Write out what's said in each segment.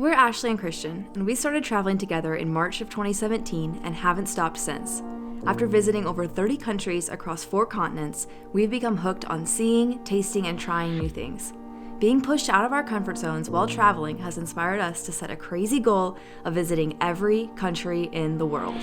We're Ashley and Christian, and we started traveling together in March of 2017 and haven't stopped since. After visiting over 30 countries across 4 continents, we've become hooked on seeing, tasting, and trying new things. Being pushed out of our comfort zones while traveling has inspired us to set a crazy goal of visiting every country in the world.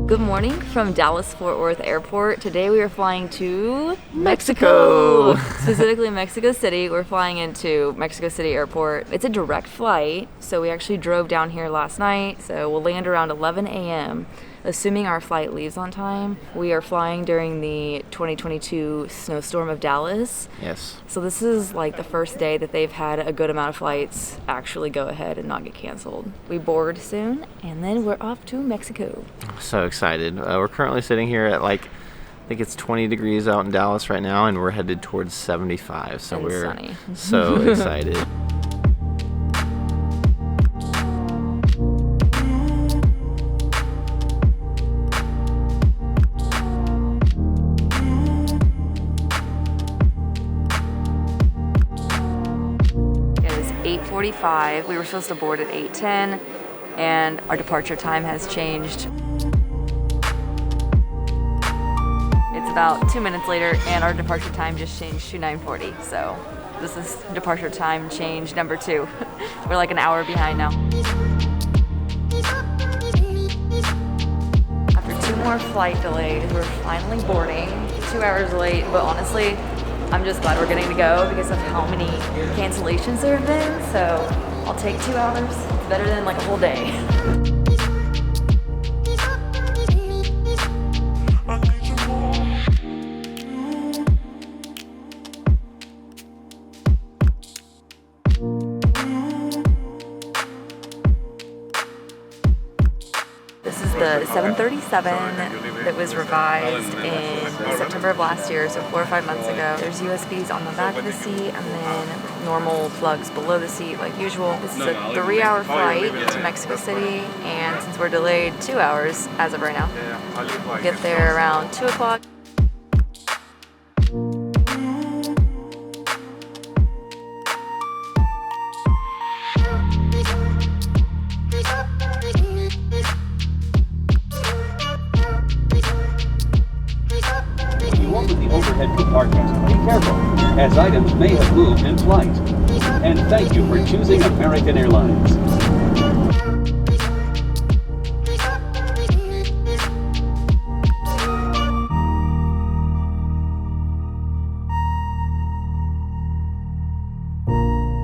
Good morning from Dallas-Fort Worth Airport. Today we are flying to Mexico. Specifically Mexico City. We're flying into Mexico City Airport. It's a direct flight, so we actually drove down here last night, so we'll land around 11 a.m. Assuming our flight leaves on time. We are flying during the 2022 snowstorm of Dallas. Yes. So this is like the first day that they've had a good amount of flights actually go ahead and not get canceled. We board soon, and then we're off to Mexico. I'm so excited. We're currently sitting here at I think it's 20 degrees out in Dallas right now, and we're headed towards 75. So we're sunny. So excited. It is 8:45. We were supposed to board at 8:10, and our departure time has changed. It's about 2 minutes later, and our departure time just changed to 9:40. So this is departure time change number 2. We're like an hour behind now. After 2 more flight delays, we're finally boarding. 2 hours late, but honestly, I'm just glad we're getting to go because of how many cancellations there have been. So I'll take 2 hours. It's better than like a whole day. This is the 737 that was revised in September of last year, so 4 or 5 months ago. There's USBs on the back of the seat and then normal plugs below the seat like usual. This is a 3-hour flight to Mexico City, and since we're delayed 2 hours as of right now, we'll get there around 2 o'clock. With the overhead compartment, be careful, as items may have moved in flight. And thank you for choosing American Airlines.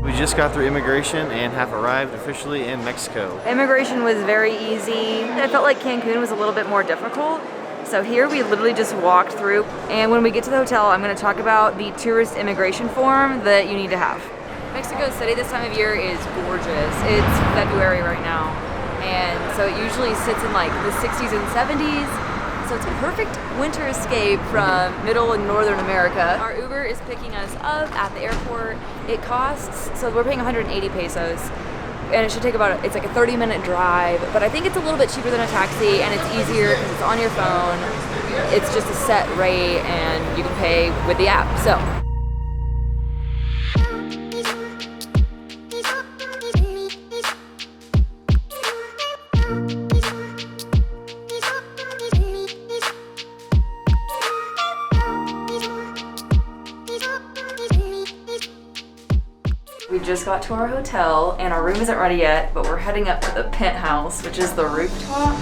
We just got through immigration and have arrived officially in Mexico. Immigration was very easy. I felt like Cancun was a little bit more difficult. So here we literally just walked through, and when we get to the hotel, I'm going to talk about the tourist immigration form that you need to have. Mexico City this time of year is gorgeous. It's February right now, and so it usually sits in like the 60s and 70s. So it's a perfect winter escape from middle and northern America. Our Uber is picking us up at the airport. It costs, so we're paying 180 pesos. And it should take it's like a 30-minute drive, but I think it's a little bit cheaper than a taxi, and it's easier because it's on your phone. It's just a set rate, and you can pay with the app. So. We just got to our hotel, and our room isn't ready yet, but we're heading up to the penthouse, which is the rooftop.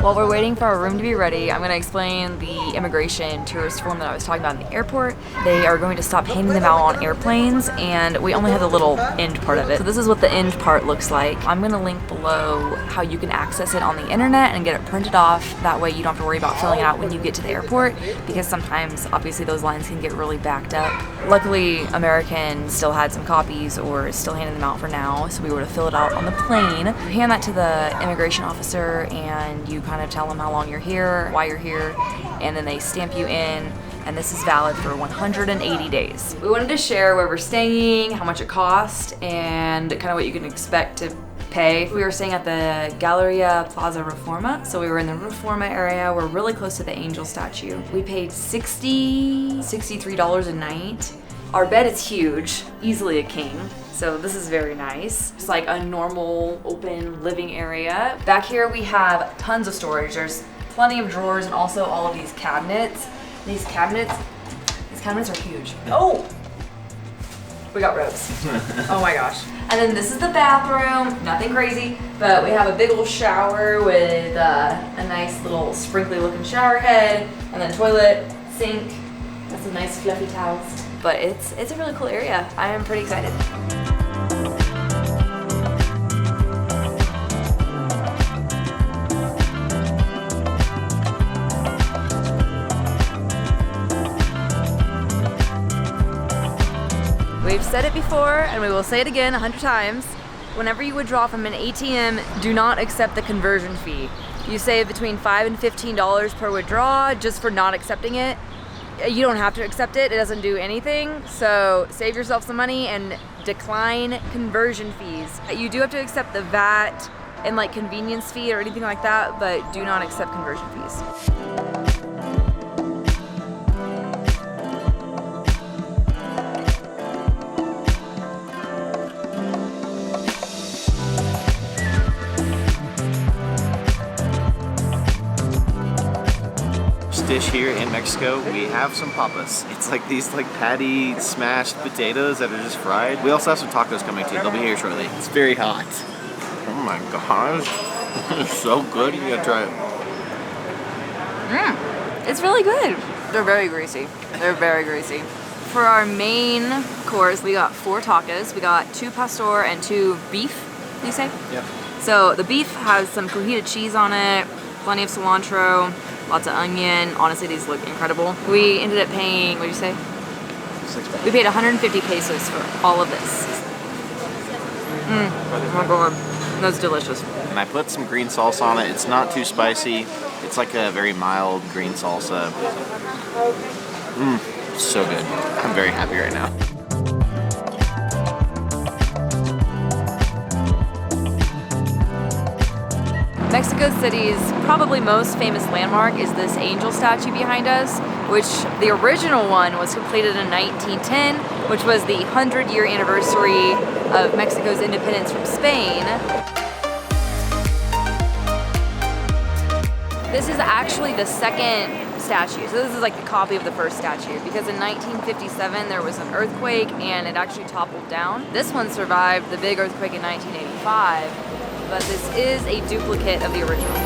While we're waiting for our room to be ready, I'm going to explain the immigration tourist form that I was talking about in the airport. They are going to stop handing them out on airplanes, and we only have the little end part of it. So this is what the end part looks like. I'm going to link below how you can access it on the internet and get it printed off. That way you don't have to worry about filling it out when you get to the airport, because sometimes obviously those lines can get really backed up. Luckily, American still had some copies, or is still handing them out for now, so we were to fill it out on the plane. You hand that to the immigration officer, and you kind of tell them how long you're here, why you're here, and then they stamp you in, and this is valid for 180 days. We wanted to share where we're staying, how much it cost, and kind of what you can expect to pay. We were staying at the Galleria Plaza Reforma, so we were in the Reforma area. We're really close to the angel statue. We paid $63 a night. Our bed is huge, easily a king. So this is very nice. It's like a normal open living area. Back here we have tons of storage. There's plenty of drawers and also all of these cabinets. These cabinets are huge. Oh! We got robes. Oh my gosh. And then this is the bathroom. Nothing crazy, but we have a big old shower with a nice little sprinkly looking shower head, and then toilet, sink, and some nice fluffy towels. But it's a really cool area. I am pretty excited. We've said it before, and we will say it again 100 times. Whenever you withdraw from an ATM, do not accept the conversion fee. You save between $5 and $15 per withdraw just for not accepting it. You don't have to accept it, it doesn't do anything. So save yourself some money and decline conversion fees. You do have to accept the VAT and like convenience fee or anything like that, but do not accept conversion fees. Dish here in Mexico, we have some papas. It's like these like patty smashed potatoes that are just fried. We also have some tacos coming too. They'll be here shortly. It's very hot. Oh my gosh. It's so good. You gotta try it. It's really good. They're very greasy. They're very greasy. For our main course, we got 4 tacos. We got 2 pastor and 2 beef, you say? Yep. So the beef has some cojita cheese on it, plenty of cilantro, lots of onion. Honestly, these look incredible. We ended up paying, what did you say? $6. We paid 150 pesos for all of this. Oh my god, that's delicious. And I put some green salsa on it. It's not too spicy. It's like a very mild green salsa. So good. I'm very happy right now. Mexico City's probably most famous landmark is this angel statue behind us, which the original one was completed in 1910, which was the 100-year anniversary of Mexico's independence from Spain. This is actually the second statue, so this is like the copy of the first statue, because in 1957 there was an earthquake and it actually toppled down. This one survived the big earthquake in 1985. But this is a duplicate of the original.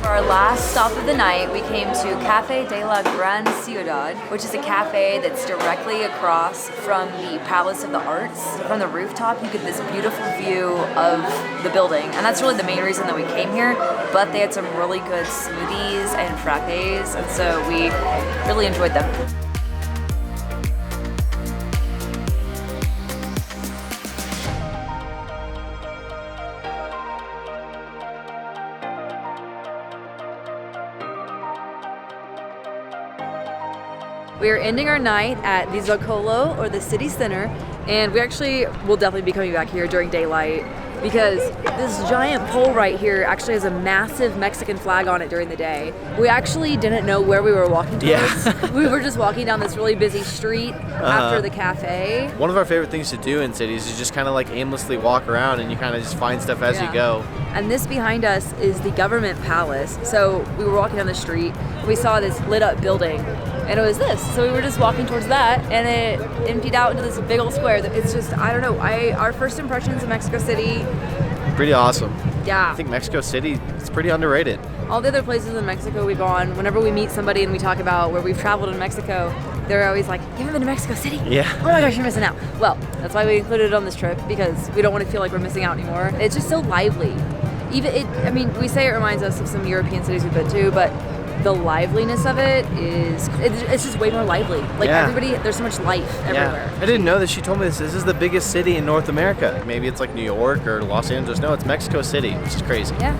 For our last stop of the night, we came to Cafe de la Gran Ciudad, which is a cafe that's directly across from the Palace of the Arts. From the rooftop, you get this beautiful view of the building, and that's really the main reason that we came here, but they had some really good smoothies and frappes, and so we really enjoyed them. We are ending our night at the Zocolo, or the city center, and we actually will definitely be coming back here during daylight because this giant pole right here actually has a massive Mexican flag on it during the day. We actually didn't know where we were walking towards. Yeah. We were just walking down this really busy street after the cafe. One of our favorite things to do in cities is just kind of like aimlessly walk around and you kind of just find stuff as you go. And this behind us is the government palace. So we were walking down the street, and we saw this lit up building, and it was this. So we were just walking towards that, and it emptied out into this big old square. It's just, I don't know, our first impressions of Mexico City. Pretty awesome. Yeah. I think Mexico City is pretty underrated. All the other places in Mexico we've gone, whenever we meet somebody and we talk about where we've traveled in Mexico, they're always like, you haven't been to Mexico City? Yeah. Oh my gosh, you're missing out. Well, that's why we included it on this trip, because we don't want to feel like we're missing out anymore. It's just so lively. We say it reminds us of some European cities we've been to, but the liveliness of it it's just way more lively. Like Yeah. everybody, there's so much life everywhere. I didn't know that. She told me this is the biggest city in North America. Maybe it's like New York or Los Angeles. No, it's Mexico City, which is crazy. Yeah.